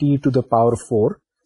T⁴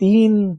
3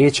H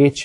H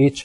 H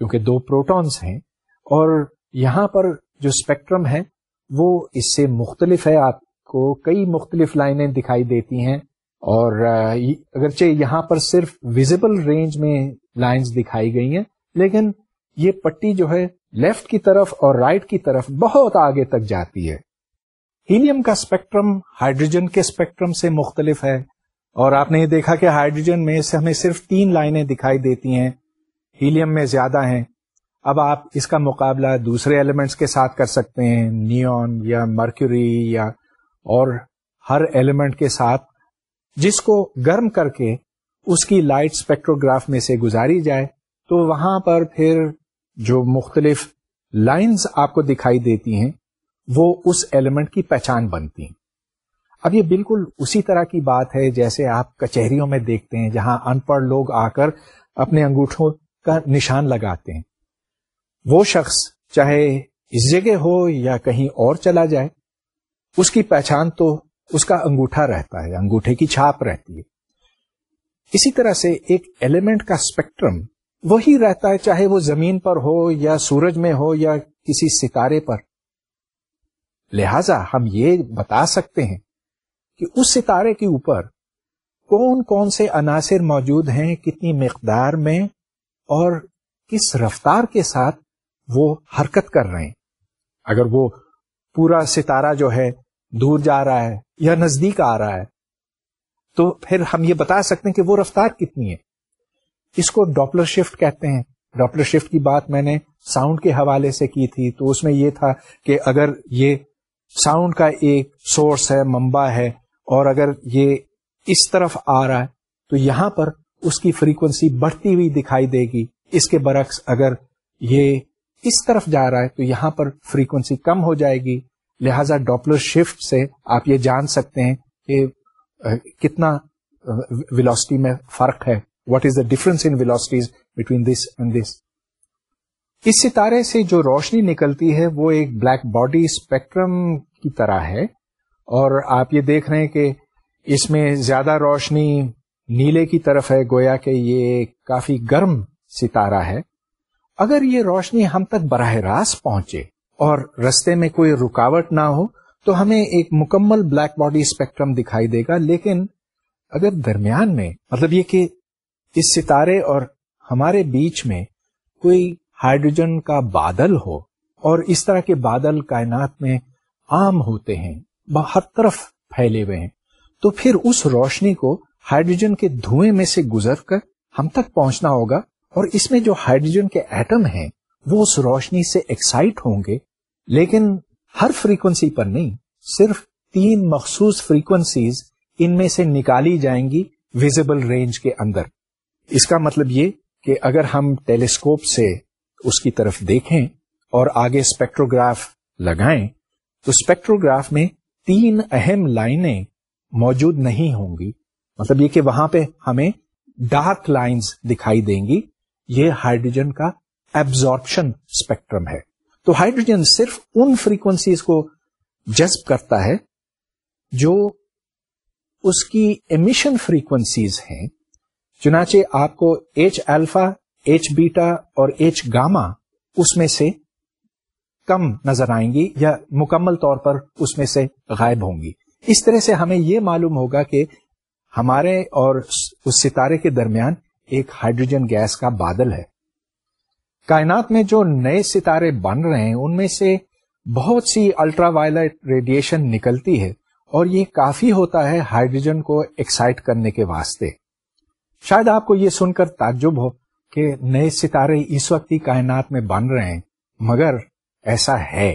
کیونکہ 2 protons ہیں، اور یہاں پر جو اسپیکٹرم ہے وہ اس سے مختلف ہے. آپ کو کئی مختلف لائنیں دکھائی دیتی ہیں، اور اگرچہ یہاں پر صرف ویزیبل رینج میں لائنز دکھائی گئی ہیں، لیکن یہ پٹی جو ہے لیفٹ کی طرف اور رائٹ کی طرف بہت آگے تک جاتی ہے. ہیلیم کا اسپیکٹرم ہائیڈروجن کے اسپیکٹرم سے مختلف ہے، اور آپ نے یہ دیکھا کہ ہائیڈروجن میں سے ہمیں صرف 3 لائنیں دکھائی دیتی ہیں، ہیلیم میں زیادہ ہیں. اب آپ اس کا مقابلہ دوسرے ایلیمنٹس کے ساتھ کر سکتے ہیں، نیون یا مرکیوری یا اور ہر ایلیمنٹ کے ساتھ، جس کو گرم کر کے اس کی لائٹ اسپیکٹروگراف میں سے گزاری جائے تو وہاں پر پھر جو مختلف لائنز آپ کو دکھائی دیتی ہیں وہ اس ایلیمنٹ کی پہچان بنتی ہیں. اب یہ بالکل اسی طرح کی بات ہے جیسے آپ کچہریوں میں دیکھتے ہیں جہاں ان پڑھ لوگ آ کر اپنے انگوٹھوں کا نشان لگاتے ہیں. وہ شخص چاہے اس جگہ ہو یا کہیں اور چلا جائے، اس کی پہچان تو اس کا انگوٹھا رہتا ہے، انگوٹھے کی چھاپ رہتی ہے. اسی طرح سے ایک ایلیمنٹ کا اسپیکٹرم وہی رہتا ہے چاہے وہ زمین پر ہو یا سورج میں ہو یا کسی ستارے پر. لہذا ہم یہ بتا سکتے ہیں کہ اس ستارے کے اوپر کون کون سے عناصر موجود ہیں، کتنی مقدار میں اور کس رفتار کے ساتھ وہ حرکت کر رہے ہیں. اگر وہ پورا ستارہ جو ہے دور جا رہا ہے یا نزدیک آ رہا ہے تو پھر ہم یہ بتا سکتے ہیں کہ وہ رفتار کتنی ہے. اس کو ڈاپلر شفٹ کہتے ہیں. ڈاپلر شفٹ کی بات میں نے ساؤنڈ کے حوالے سے کی تھی، تو اس میں یہ تھا کہ اگر یہ ساؤنڈ کا ایک سورس ہے، منبع ہے، اور اگر یہ اس طرف آ رہا ہے تو یہاں پر اس کی فریکوینسی بڑھتی ہوئی دکھائی دے گی. اس کے برعکس اگر یہ اس طرف جا رہا ہے تو یہاں پر فریکوینسی کم ہو جائے گی. لہذا ڈاپلر شفٹ سے آپ یہ جان سکتے ہیں کہ کتنا ویلوسٹی میں فرق ہے. What is the difference in velocities between this and this. اس ستارے سے جو روشنی نکلتی ہے وہ ایک بلیک باڈی اسپیکٹرم کی طرح ہے، اور آپ یہ دیکھ رہے ہیں کہ اس میں زیادہ روشنی نیلے کی طرف ہے، گویا کہ یہ کافی گرم ستارہ ہے. اگر یہ روشنی ہم تک براہ راست پہنچے اور رستے میں کوئی رکاوٹ نہ ہو تو ہمیں ایک مکمل بلیک باڈی اسپیکٹرم دکھائی دے گا. لیکن اگر درمیان میں، مطلب یہ کہ اس ستارے اور ہمارے بیچ میں کوئی ہائیڈروجن کا بادل ہو، اور اس طرح کے بادل کائنات میں عام ہوتے ہیں، ہر طرف پھیلے ہوئے ہیں، تو پھر اس روشنی کو ہائیڈروجن کے دھوئیں میں سے گزر کر ہم تک پہنچنا ہوگا، اور اس میں جو ہائیڈروجن کے ایٹم ہیں وہ اس روشنی سے ایکسائٹ ہوں گے، لیکن ہر فریکوینسی پر نہیں، صرف 3 مخصوص فریکوینسیز ان میں سے نکالی جائیں گی ویزیبل رینج کے اندر. اس کا مطلب یہ کہ اگر ہم ٹیلیسکوپ سے اس کی طرف دیکھیں اور آگے اسپیکٹروگراف لگائیں تو اسپیکٹروگراف میں 3 اہم لائنیں موجود نہیں ہوں گی. مطلب یہ کہ وہاں پہ ہمیں ڈارک لائنز دکھائی دیں گی. یہ ہائیڈروجن کا ایبزارپشن اسپیکٹرم ہے. تو ہائیڈروجن صرف ان فریکوینسیز کو جذب کرتا ہے جو اس کی ایمیشن فریکوینسیز ہیں. چنانچہ آپ کو ایچ الفا، ایچ بیٹا اور ایچ گاما اس میں سے کم نظر آئیں گی یا مکمل طور پر اس میں سے غائب ہوں گی. اس طرح سے ہمیں یہ معلوم ہوگا کہ ہمارے اور اس ستارے کے درمیان ایک ہائیڈروجن گیس کا بادل ہے. کائنات میں جو نئے ستارے بن رہے ہیں ان میں سے بہت سی الٹرا وائلٹ ریڈیشن نکلتی ہے، اور یہ کافی ہوتا ہے ہائیڈروجن کو ایکسائٹ کرنے کے واسطے. شاید آپ کو یہ سن کر تعجب ہو کہ نئے ستارے اس وقت ہی کائنات میں بن رہے ہیں، مگر ایسا ہے.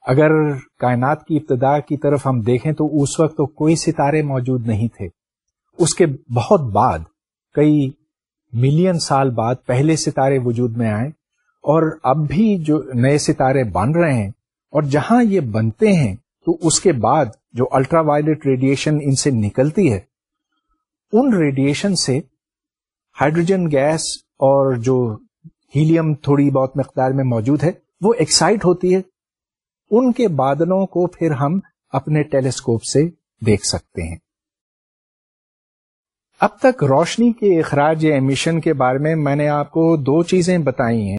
اگر کائنات کی ابتدا کی طرف ہم دیکھیں تو اس وقت تو کوئی ستارے موجود نہیں تھے. اس کے بہت بعد، کئی ملین سال بعد، پہلے ستارے وجود میں آئے، اور اب بھی جو نئے ستارے بن رہے ہیں، اور جہاں یہ بنتے ہیں تو اس کے بعد جو الٹرا وائلٹ ریڈیشن ان سے نکلتی ہے، ان ریڈیشن سے ہائیڈروجن گیس اور جو ہیلیم تھوڑی بہت مقدار میں موجود ہے وہ ایکسائٹ ہوتی ہے. ان کے بادلوں کو پھر ہم اپنے ٹیلیسکوپ سے دیکھ سکتے ہیں. اب تک روشنی کے اخراج ایمیشن کے بارے میں نے آپ کو 2 چیزیں بتائی ہیں.